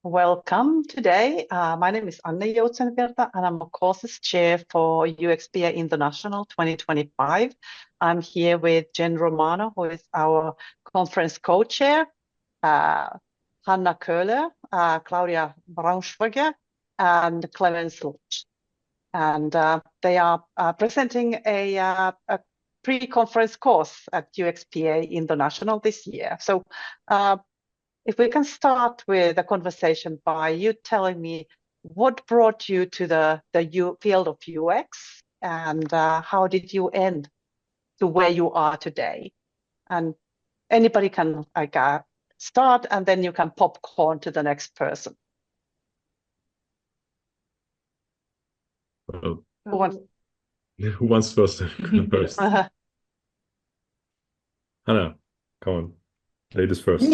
welcome today. My name is Anne Joutsenvirta, and I'm a courses chair for UXPA International 2025. I'm here with Jen Romano, who is our conference co-chair, Hanna Köhler, Claudia Bruckschwaiger, and Clemens Lutsch. And they are presenting a pre-conference course at UXPA International this year. So if we can start with a conversation by you telling me what brought you to the field of UX and how did you end to where you are today? And anybody can start and then you can popcorn to the next person. Who wants first? First. Hanna, come on. Ladies first.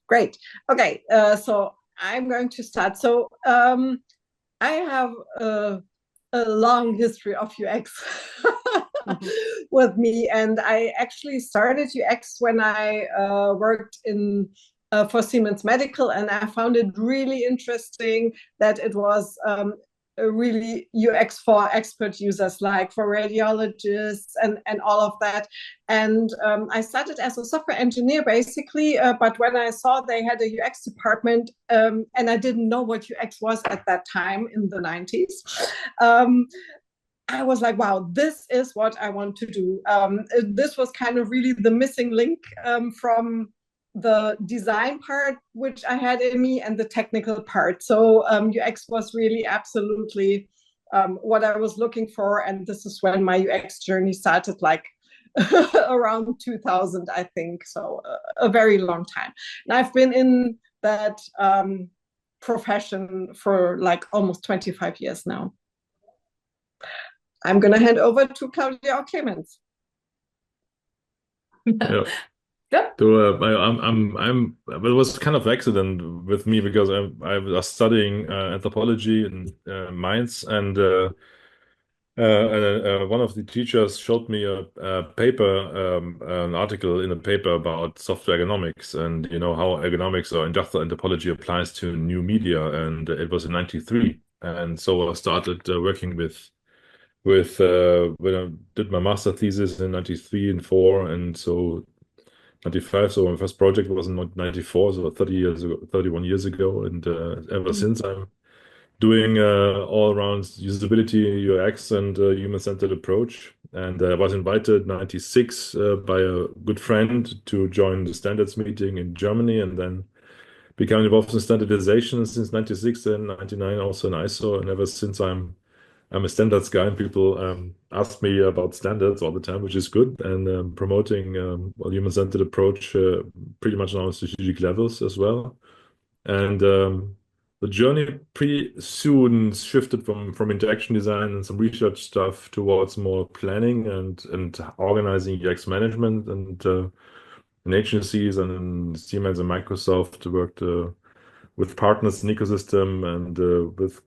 Great. Okay, so I'm going to start. So I have a long history of UX with me, and I actually started UX when I worked for Siemens Medical, and I found it really interesting that it was really UX for expert users, like for radiologists and all of that. And I started as a software engineer, basically, but when I saw they had a UX department, and I didn't know what UX was at that time in the 90s, I was like, wow, this is what I want to do. This was kind of really the missing link from the design part, which I had in me, and the technical part. So UX was really absolutely what I was looking for. And this is when my UX journey started, like around 2000, I think. So a very long time. And I've been in that profession for like almost 25 years now. I'm going to hand over to Claudia or Clemens. Yeah. Yeah. So it was kind of accident with me because I was studying anthropology in Mainz, and one of the teachers showed me a paper, an article in a paper about software ergonomics, and how ergonomics or industrial anthropology applies to new media, and it was in '93, and so I started working with when I did my master thesis in '93 and '4, and so 95, so my first project was in '94, so 31 years ago, and ever since I'm doing all around usability, UX, and human-centered approach. And I was invited '96 by a good friend to join the standards meeting in Germany, and then became involved in standardization since '96 and '99 also in ISO, and ever since I'm a standards guy, and people ask me about standards all the time, which is good, and promoting a human-centered approach pretty much on strategic levels as well. And the journey pretty soon shifted from interaction design and some research stuff towards more planning and organizing UX management, and in agencies and in Siemens and Microsoft worked with partners in ecosystem and with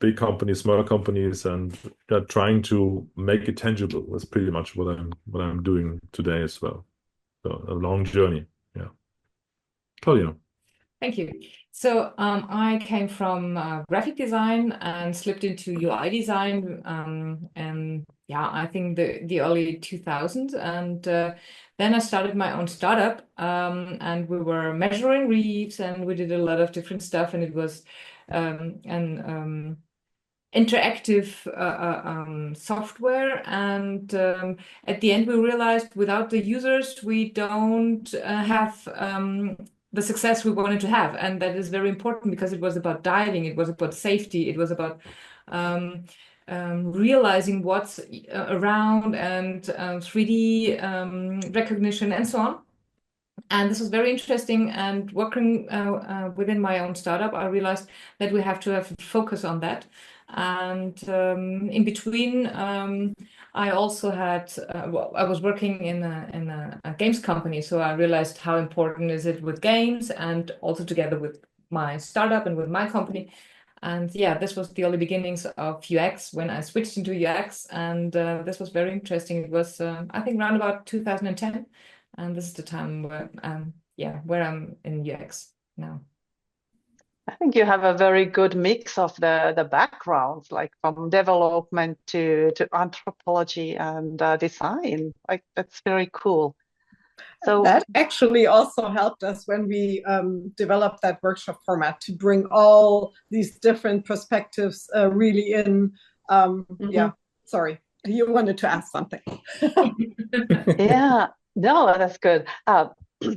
big companies, small companies, and trying to make it tangible was pretty much what I'm doing today as well. So a long journey, yeah. Claudia. Thank you. So I came from graphic design and slipped into UI design, and yeah, I think the early 2000s, and then I started my own startup, and we were measuring reefs, and we did a lot of different stuff, and it was an interactive software, and at the end we realized without the users we don't have the success we wanted to have, and that is very important because it was about diving, it was about safety, it was about realizing what's around, and 3D recognition and so on. And this was very interesting, and working within my own startup, I realized that we have to have focus on that. And in between, I also had, I was working in a games company, so I realized how important is it with games, and also together with my startup and with my company. And yeah, this was the early beginnings of UX when I switched into UX, and this was very interesting. It was, I think, around about 2010, and this is the time where, where I'm in UX now. I think you have a very good mix of the backgrounds, like from development to anthropology and design. Like that's very cool. So that actually also helped us when we developed that workshop format to bring all these different perspectives really in. Yeah, sorry, you wanted to ask something. yeah, no, that's good.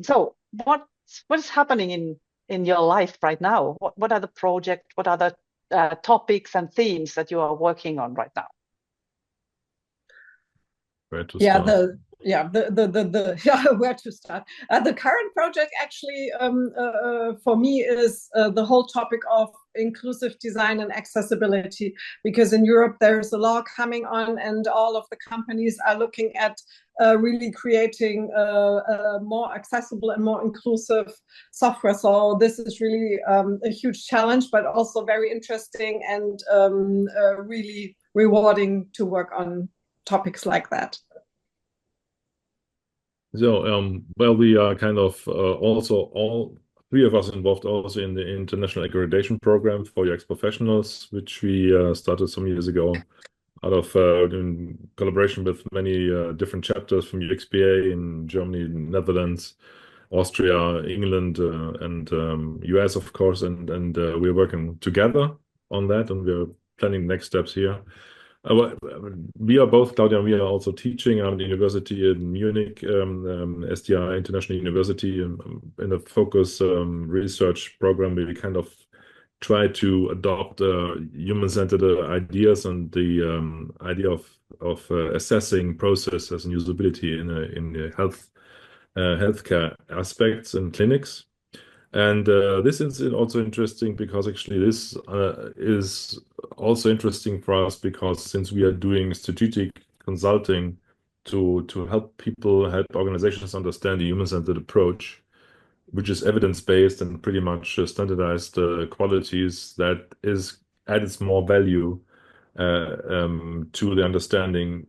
So what is happening in your life right now? What are the projects? What are the topics and themes that you are working on right now? Where to Yeah, start? yeah, where to start? The current project actually for me is the whole topic of inclusive design and accessibility, because in Europe there's a law coming on and all of the companies are looking at really creating more accessible and more inclusive software. So this is really a huge challenge, but also very interesting and really rewarding to work on topics like that. So, well, we are kind of also all three of us involved also in the international accreditation program for UX professionals, which we started some years ago out of in collaboration with many different chapters from UXPA in Germany, Netherlands, Austria, England, and US, of course, and we're working together on that, and we're planning next steps here. We are both, Claudia and we are also teaching at the university in Munich, SDI International University, in a focus research program where we kind of try to adopt human-centered ideas and the idea of assessing processes and usability in the healthcare aspects and clinics. And this is also interesting because actually this is also interesting for us because since we are doing strategic consulting to help people, help organizations understand the human-centered approach, which is evidence-based and pretty much standardized qualities that is adds more value to the understanding,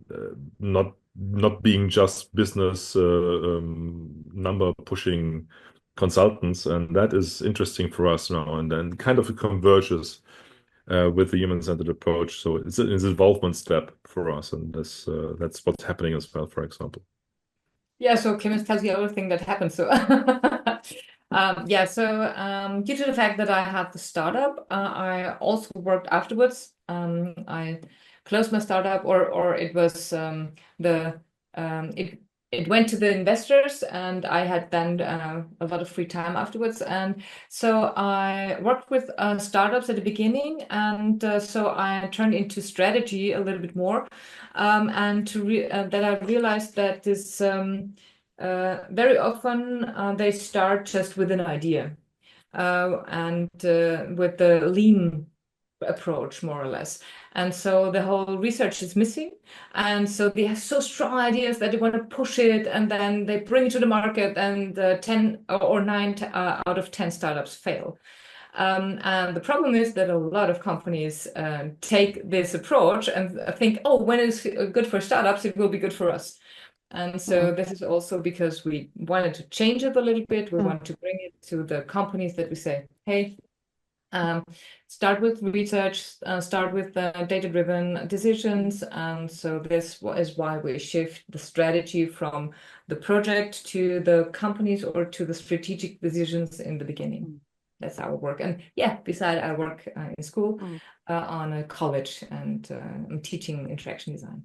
not being just business number pushing consultants, and that is interesting for us now, and then kind of converges with the human-centered approach. So it's an involvement step for us, and that's what's happening as well, for example. Yeah, so Clemens tells you everything that happened. So yeah, so due to the fact that I had the startup, I also worked afterwards. I closed my startup, or it was it went to the investors, and I had then a lot of free time afterwards. And so I worked with startups at the beginning, and so I turned into strategy a little bit more. And that I realized that this very often they start just with an idea and with the lean approach, more or less. And so the whole research is missing. And so they have so strong ideas that they want to push it, and then they bring it to the market, and 10 or 9 out of 10 startups fail. And the problem is that a lot of companies take this approach and think, oh, when it's good for startups, it will be good for us. And so this is also because we wanted to change it a little bit. We want to bring it to the companies that we say, hey, start with research, start with data-driven decisions. And so this is why we shift the strategy from the project to the companies or to the strategic decisions in the beginning. That's our work. And yeah, beside I work in school on a college, and I'm teaching interaction design.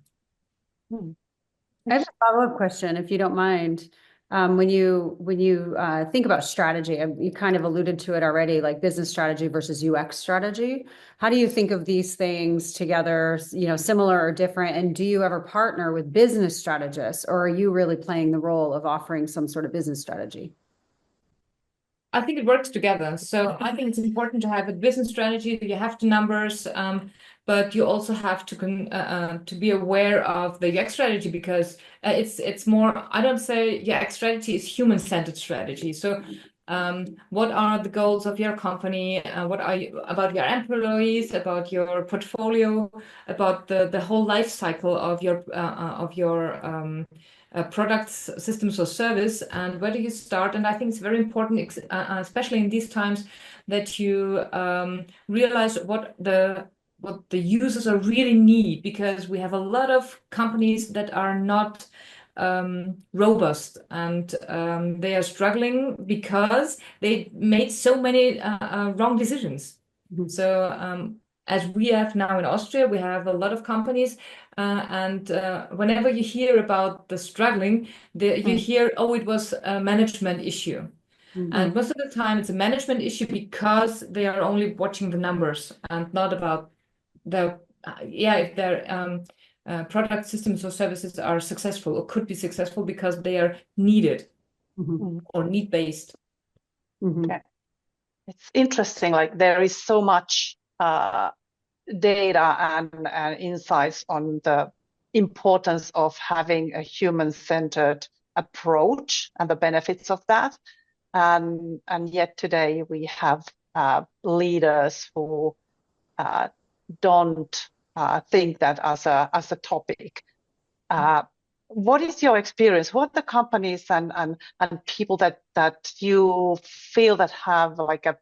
I have a follow-up question, if you don't mind. When you think about strategy, you kind of alluded to it already, like business strategy versus UX strategy. How do you think of these things together, similar or different? And do you ever partner with business strategists, or are you really playing the role of offering some sort of business strategy? I think it works together. So I think it's important to have a business strategy. You have the numbers, but you also have to be aware of the UX strategy, because it's more, I don't say UX strategy is human-centered strategy. So what are the goals of your company? What are you about your employees, about your portfolio, about the whole life cycle of your products, systems, or service, and where do you start? And I think it's very important, especially in these times, that you realize what the users are really need, because we have a lot of companies that are not robust, and they are struggling because they made so many wrong decisions. So as we have now in Austria, we have a lot of companies, and whenever you hear about the struggling, you hear, oh, it was a management issue. And most of the time it's a management issue because they are only watching the numbers and not about if their product, systems, or services are successful or could be successful because they are needed or need-based. Okay. It's interesting, like there is so much data and insights on the importance of having a human-centered approach and the benefits of that. And yet today we have leaders who don't think that as a topic. What is your experience? What are the companies and people that you feel that have like a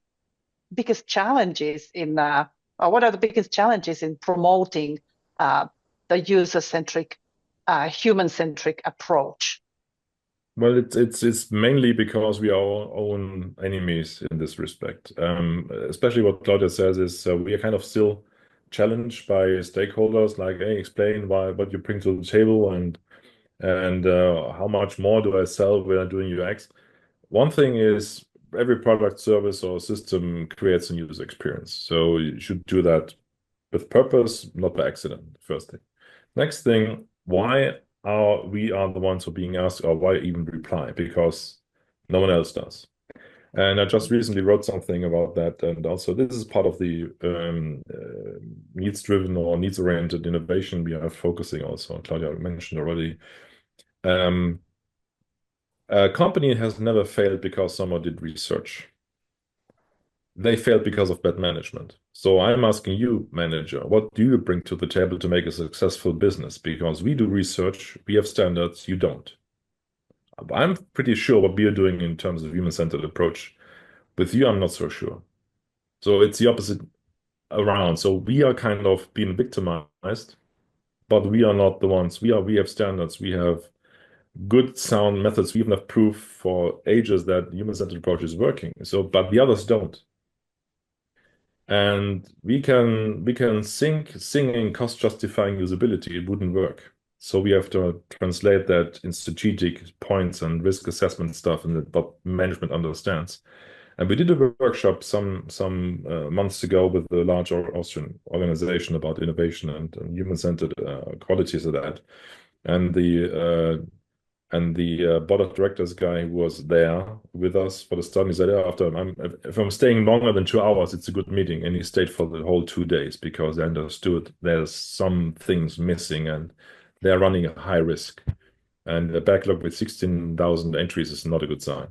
biggest challenges in what are the biggest challenges in promoting the user-centric, human-centric approach? Well, it's mainly because we are our own enemies in this respect. Especially what Claudia says is we are kind of still challenged by stakeholders, like, hey, explain what you bring to the table and how much more do I sell when I'm doing UX. One thing is every product, service, or system creates a user experience. So you should do that with purpose, not by accident, first thing. Next thing, why are we the ones who are being asked, or why even reply? Because no one else does. And I just recently wrote something about that. And also this is part of the needs-driven or needs-oriented innovation we are focusing also. Claudia mentioned already. A company has never failed because someone did research. They failed because of bad management. So I'm asking you, manager, what do you bring to the table to make a successful business? Because we do research, we have standards, you don't. I'm pretty sure what we are doing in terms of human-centered approach. With you, I'm not so sure. So it's the opposite around. So we are kind of being victimized, but we are not the ones. We have standards, we have good sound methods. We even have proof for ages that human-centered approach is working. So, but the others don't. And we can singing cost-justifying usability, it wouldn't work. So we have to translate that in strategic points and risk assessment stuff, and what management understands. And we did a workshop some months ago with a large Austrian organization about innovation and human-centered qualities of that. And the board of directors guy who was there with us for the study said, if I'm staying longer than 2 hours, it's a good meeting. And he stayed for the whole 2 days because they understood there's some things missing and they're running a high risk. And the backlog with 16,000 entries is not a good sign.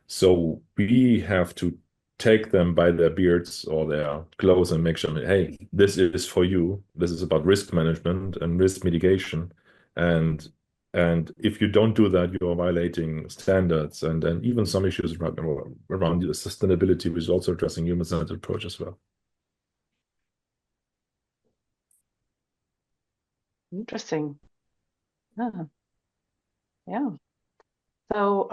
So we have to take them by their beards or their clothes and make sure, hey, this is for you. This is about risk management and risk mitigation. And if you don't do that, you are violating standards and even some issues around the sustainability, which is also addressing human-centered approach as well. Interesting. Yeah. So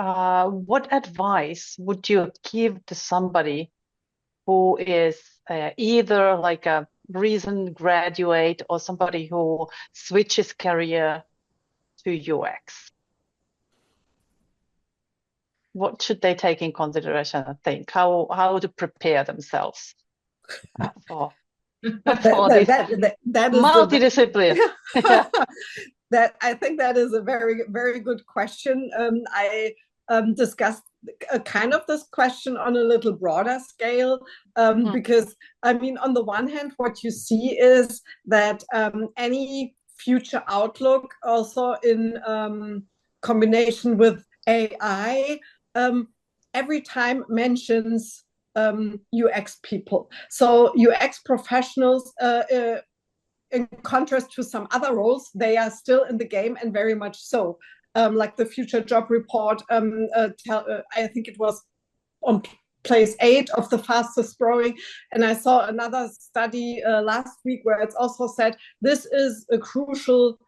what advice would you give to somebody who is either like a recent graduate or somebody who switches career to UX? What should they take in consideration and think? How to prepare themselves for this multidiscipline? That I think that is a very, very good question. I discussed kind of this question on a little broader scale because, I mean, on the one hand, what you see is that any future outlook, also in combination with AI, every time mentions UX people. So UX professionals, in contrast to some other roles, they are still in the game and very much so. like the Future Job Report, I think it was on place 8 of the fastest growing. And I saw another study last week where it's also said this is a crucial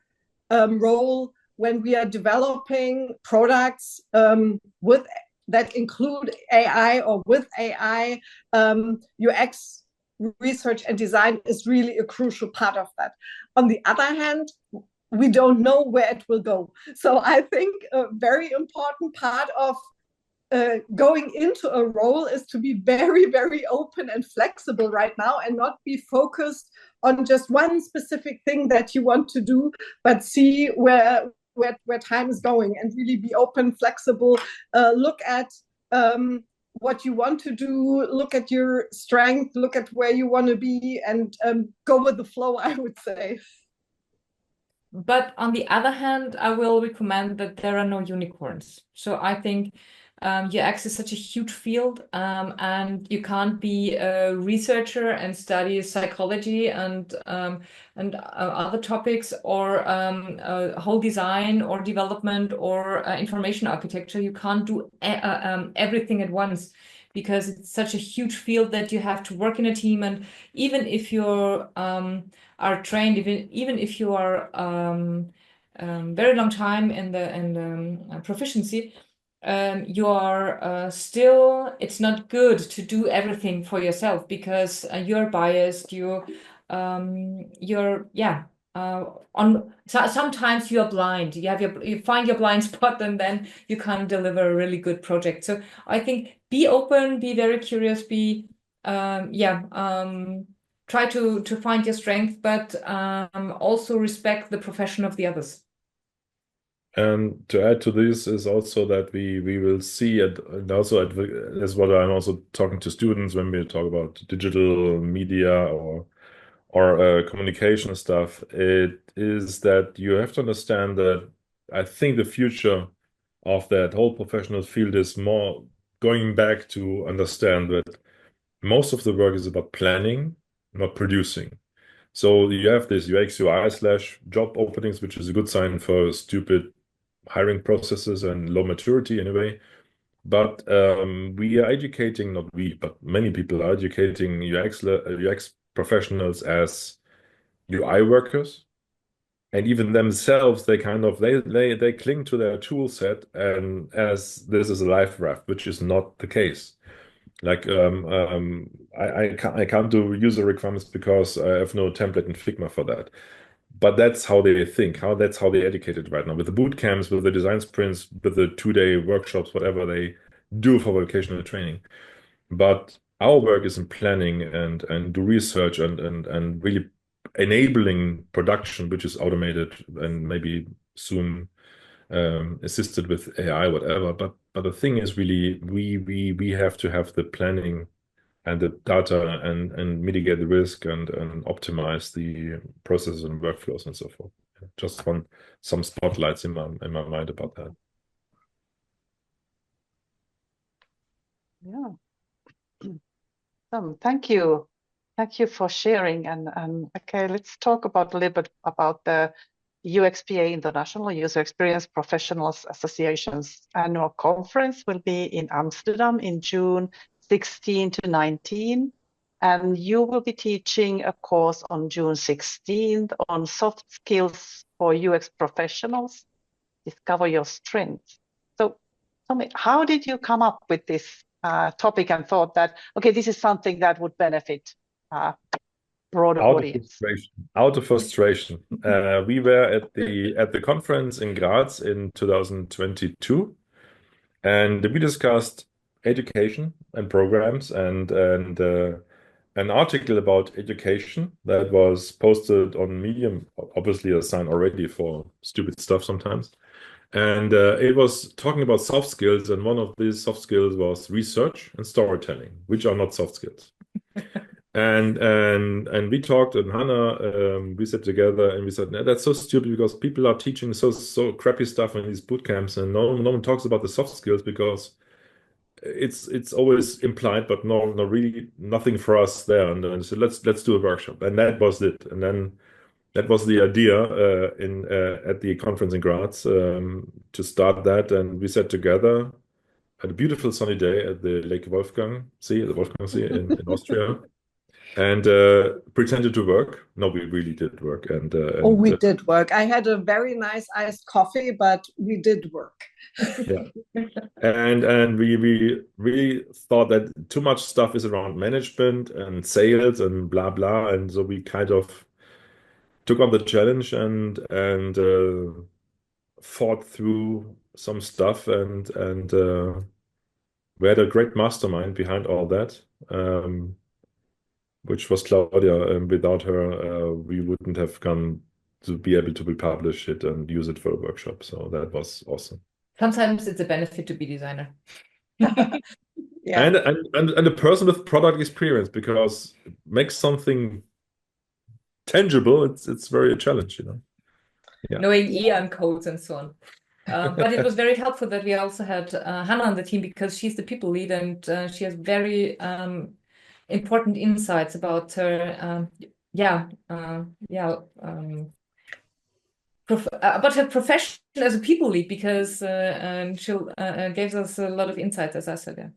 role when we are developing products with that include AI or with AI. UX research and design is really a crucial part of that. On the other hand, we don't know where it will go. So I think a very important part of going into a role is to be very, very open and flexible right now, and not be focused on just one specific thing that you want to do, but see where time is going, and really be open, flexible, look at what you want to do, look at your strength, look at where you want to be, and go with the flow, I would say. But on the other hand, I will recommend that there are no unicorns. So I think UX is such a huge field, and you can't be a researcher and study psychology and other topics, or whole design or development or information architecture. You can't do everything at once, because it's such a huge field that you have to work in a team. And even if you are trained, even if you are very long time in the proficiency, you are still, it's not good to do everything for yourself, because you're biased, you're sometimes you're blind, you find your blind spot, and then you can't deliver a really good project. So I think be open, be very curious, try to find your strength, but also respect the profession of the others. And to add to this is also that we will see it, and also that's what I'm also talking to students when we talk about digital media or communication stuff. It is that you have to understand that I think the future of that whole professional field is more going back to understand that most of the work is about planning, not producing. So you have this UX UI/job openings, which is a good sign for stupid hiring processes and low maturity anyway. But we are educating, not we, but many people are educating UX professionals as UI workers. And even themselves, they kind of they cling to their tool set, and as this is a life raft, which is not the case. Like I can't do user requirements because I have no template in Figma for that. But that's how they think, that's how they're educated right now, with the boot camps, with the design sprints, with the 2-day workshops, whatever they do for vocational training. But our work is in planning and do research and really enabling production, which is automated and maybe soon assisted with AI, whatever. But the thing is really we have to have the planning and the data and mitigate the risk and optimize the processes and workflows and so forth. Just some spotlights in my mind about that. Yeah. Thank you. Thank you for sharing. And okay, let's talk about a little bit about the UXPA International User Experience Professionals Association's annual conference will be in Amsterdam in June 16 to 19. And you will be teaching a course on June 16th on soft skills for UX professionals, discover your strengths. So tell me, how did you come up with this topic and thought that, okay, this is something that would benefit broader audience? Out of frustration. We were at the conference in Graz in 2022, and we discussed education and programs and an article about education that was posted on Medium, obviously a sign already for stupid stuff sometimes. And it was talking about soft skills, and one of these soft skills was research and storytelling, which are not soft skills. And we talked, and Hanna, we sat together and we said, no, that's so stupid, because people are teaching so crappy stuff in these boot camps, and no one talks about the soft skills, because it's always implied, but really nothing for us there. And so let's do a workshop, and that was it. And then that was the idea at the conference in Graz to start that, and we sat together at a beautiful sunny day at the Lake Wolfgang See, the Wolfgang See in Austria, and pretended to work. No, we really did work, Oh, we did work. I had a very nice iced coffee, but we did work. yeah. And we really thought that too much stuff is around management and sales and blah blah, and so we kind of took on the challenge and fought through some stuff, and we had a great mastermind behind all that, which was Claudia. And without her, we wouldn't have come to be able to republish it and use it for a workshop. So that was awesome. Sometimes it's a benefit to be designer. Yeah. And a person with product experience, because it makes something tangible. It's very a challenge, you know. Yeah. Knowing EAN codes and so on. But it was very helpful that we also had Hanna on the team, because she's the people lead, and she has very important insights about her about her profession as a people lead, because she'll gives us a lot of insights, as I said. Yeah.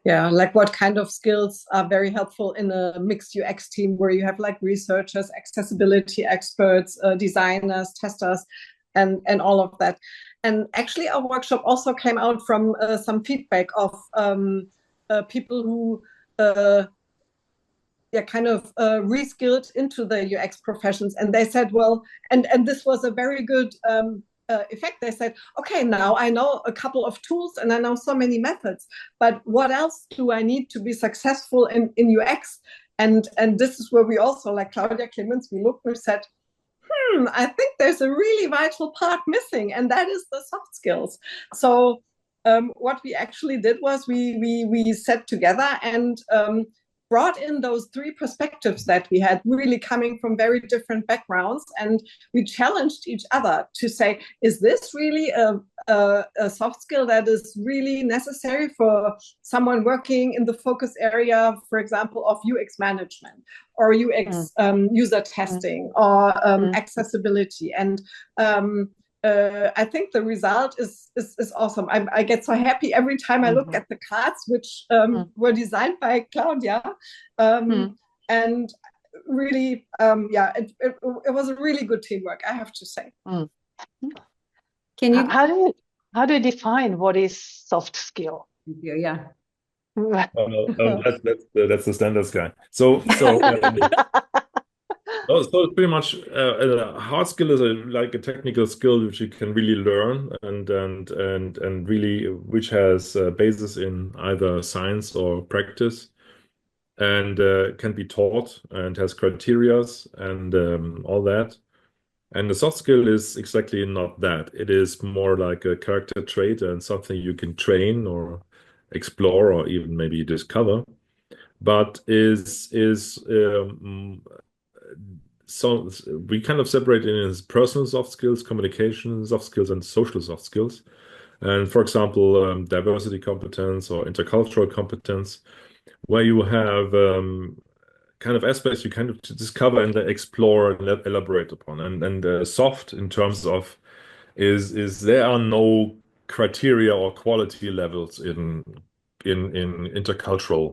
Yeah, like what kind of skills are very helpful in a mixed UX team where you have like researchers, accessibility experts, designers, testers, and all of that. And actually, our workshop also came out from some feedback of people who kind of reskilled into the UX professions, and they said, well, and this was a very good effect. They said, okay, now I know a couple of tools and I know so many methods, but what else do I need to be successful in UX? And this is where we also, like Claudia, Clemens, we looked and said, I think there's a really vital part missing, and that is the soft skills. So what we actually did was we sat together and brought in those three perspectives that we had, really coming from very different backgrounds, and we challenged each other to say, is this really a soft skill that is really necessary for someone working in the focus area, for example, of UX management or UX user testing or accessibility? And I think the result is awesome. I get so happy every time I look at the cards, which were designed by Claudia, and really, it was a really good teamwork, I have to say. Can you? How do you define what is soft skill? Yeah. That's the standards guy. So it's pretty much a hard skill is like a technical skill which you can really learn and really which has a basis in either science or practice, and can be taught and has criterias and all that. And the soft skill is exactly not that. It is more like a character trait and something you can train or explore or even maybe discover, but so we kind of separate it in personal soft skills, communication soft skills, and social soft skills. And for example, diversity competence or intercultural competence, where you have kind of aspects you kind of discover and explore and elaborate upon. And soft in terms of is there are no criteria or quality levels in intercultural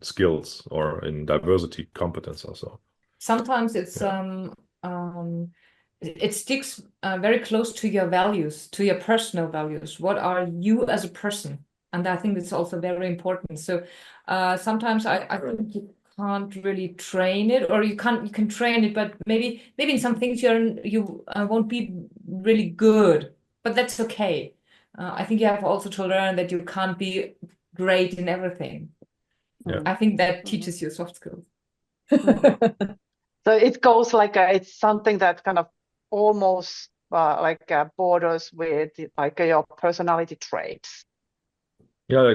skills or in diversity competence also. Sometimes it's it sticks very close to your values, to your personal values. What are you as a person? And I think it's also very important. So sometimes I think you can't really train it, or you can train it, but maybe in some things you won't be really good, but that's okay. I think you have also to learn that you can't be great in everything. Yeah. I think that teaches you soft skills. So it goes like it's something that kind of almost borders with like your personality traits. Yeah,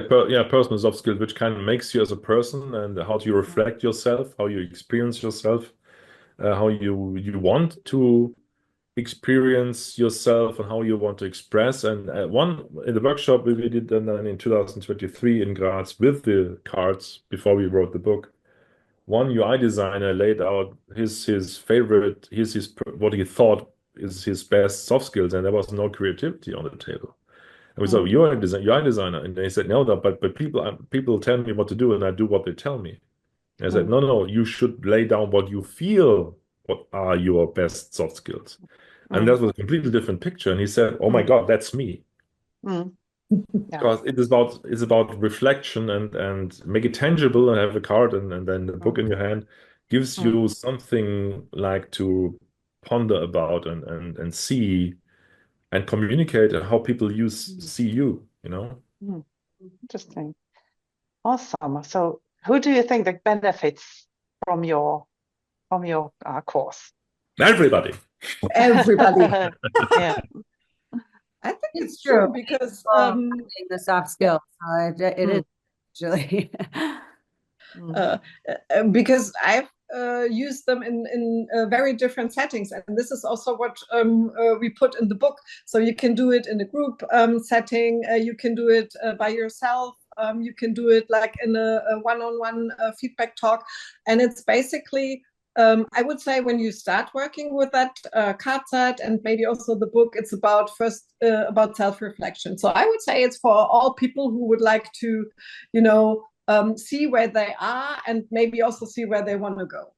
personal soft skills, which kind of makes you as a person, and how do you reflect yourself, how you experience yourself, how you want to experience yourself, and how you want to express. And one in the workshop we did in 2023 in Graz with the cards before we wrote the book, one UI designer laid out his favorite, what he thought is his best soft skills, and there was no creativity on the table. And we said, you're a UI designer, and they said, no, but people tell me what to do, and I do what they tell me. And I said, no, you should lay down what you feel, what are your best soft skills. And that was a completely different picture. And he said, oh my God, that's me. Because it's about reflection and make it tangible and have a card and then the book in your hand gives you something like to ponder about and see and communicate how people see you, you know? Interesting. Awesome. So who do you think that benefits from your course? Everybody. Everybody. Yeah. I think it's true because the soft skills. It is actually because I've used them in very different settings, and this is also what we put in the book. So you can do it in a group setting, you can do it by yourself, you can do it like in a one-on-one feedback talk, and it's basically I would say when you start working with that card set and maybe also the book, it's about first about self-reflection. So I would say it's for all people who would like to, see where they are and maybe also see where they want to go.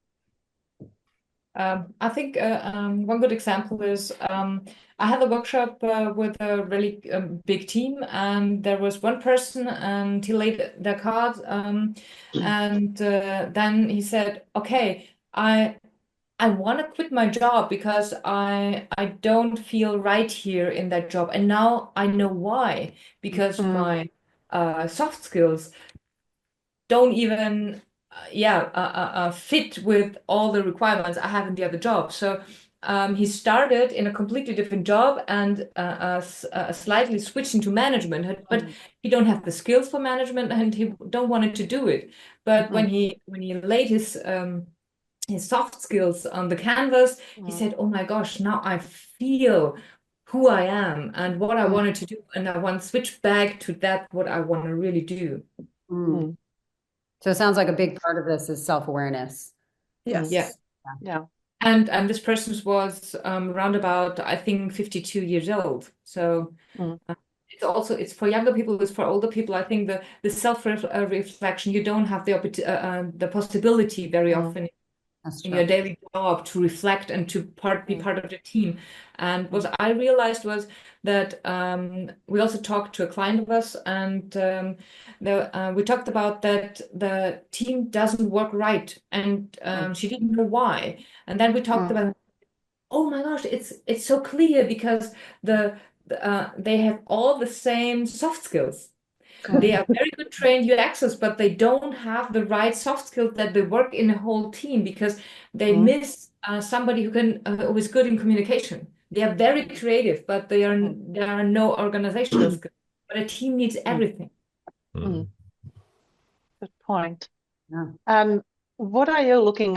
I think one good example is I had a workshop with a really big team, and there was one person, and he laid their card, and then he said, "Okay, I want to quit my job because I don't feel right here in that job, and now I know why, because my soft skills don't even fit with all the requirements I have in the other job." So he started in a completely different job and slightly switching to management, but he don't have the skills for management and he don't want to do it. But when he laid his soft skills on the canvas, he said, "Oh my gosh, now I feel who I am and what I wanted to do, and I want to switch back to that what I want to really do." So it sounds like a big part of this is self-awareness. Yes. Yeah. And this person was around about, I think, 52 years old. So it's for younger people, it's for older people. I think the self-reflection, you don't have the possibility very often in your daily job to reflect and to be part of the team. And what I realized was that we also talked to a client of us, and we talked about that the team doesn't work right, and she didn't know why. And then we talked about, oh my gosh, it's so clear because they have all the same soft skills. They are very good trained UXers, but they don't have the right soft skills that they work in a whole team because they miss somebody who is good in communication. They are very creative, but there are no organizational skills. But a team needs everything. Good point. What are you looking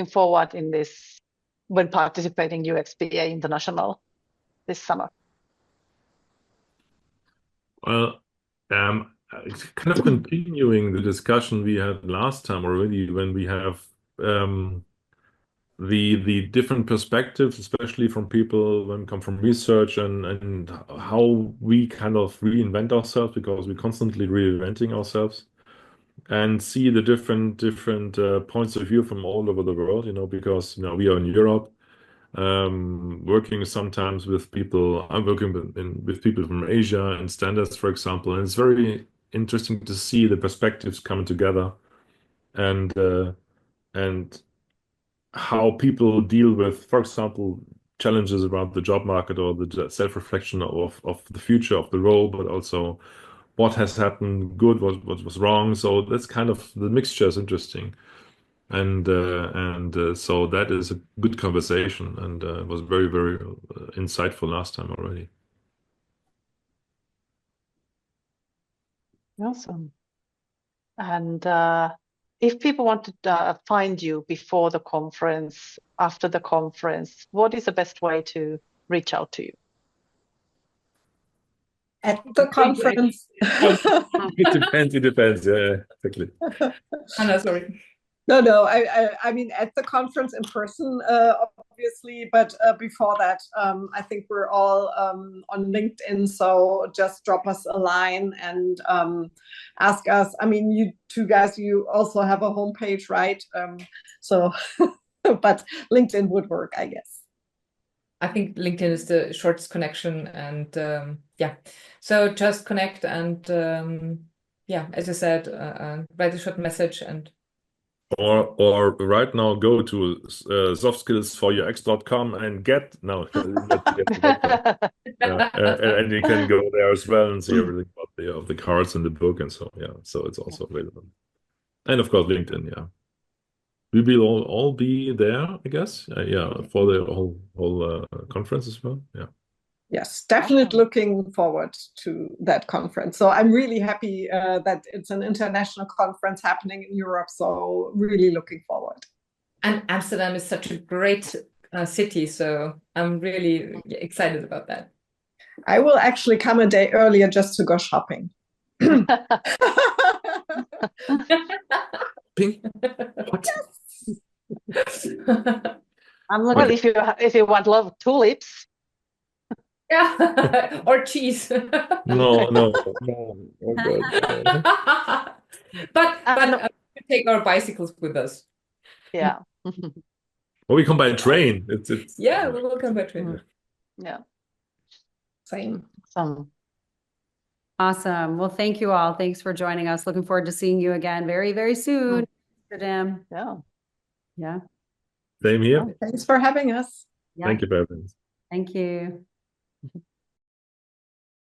forward in this when participating UXPA International this summer? Well, it's kind of continuing the discussion we had last time already when we have the different perspectives, especially from people when we come from research and how we kind of reinvent ourselves because we're constantly reinventing ourselves and see the different points of view from all over the world, because we are in Europe. Working sometimes with people, I'm working with people from Asia and standards, for example, and it's very interesting to see the perspectives coming together and how people deal with, for example, challenges around the job market or the self-reflection of the future of the role, but also what has happened good, what was wrong. So that's kind of the mixture is interesting. And so that is a good conversation and was very, very insightful last time already. Awesome. And if people want to find you before the conference, after the conference, what is the best way to reach out to you? At the conference. It depends. Yeah, exactly. Hanna, sorry. No, I mean at the conference in person, obviously, but before that, I think we're all on LinkedIn, so just drop us a line and ask us. I mean, you two guys, you also have a homepage, right? So, but LinkedIn would work, I guess. I think LinkedIn is the shortest connection, and yeah, so just connect and yeah, as I said, write a short message and. Or right now go to softskillsforux.com and get no and you can go there as well and see everything about of the cards in the book and so yeah, so it's also available. And of course LinkedIn, yeah. We will all be there, I guess. Yeah, for the whole conference as well. Yeah. Yes, definitely looking forward to that conference. So I'm really happy that it's an international conference happening in Europe. So really looking forward. And Amsterdam is such a great city, so I'm really excited about that. I will actually come a day earlier just to go shopping. Pink? What? Yes. I'm looking. Well, if you want love tulips. Yeah, or cheese. No. Oh, God. But we take our bicycles with us. Yeah. Well, we come by train. It's yeah, we will come by train. Yeah. Same. Awesome. Well, thank you all. Thanks for joining us. Looking forward to seeing you again very, very soon. Amsterdam. Yeah. Same here. Thanks for having us. Yeah. Thank you for having us. Thank you.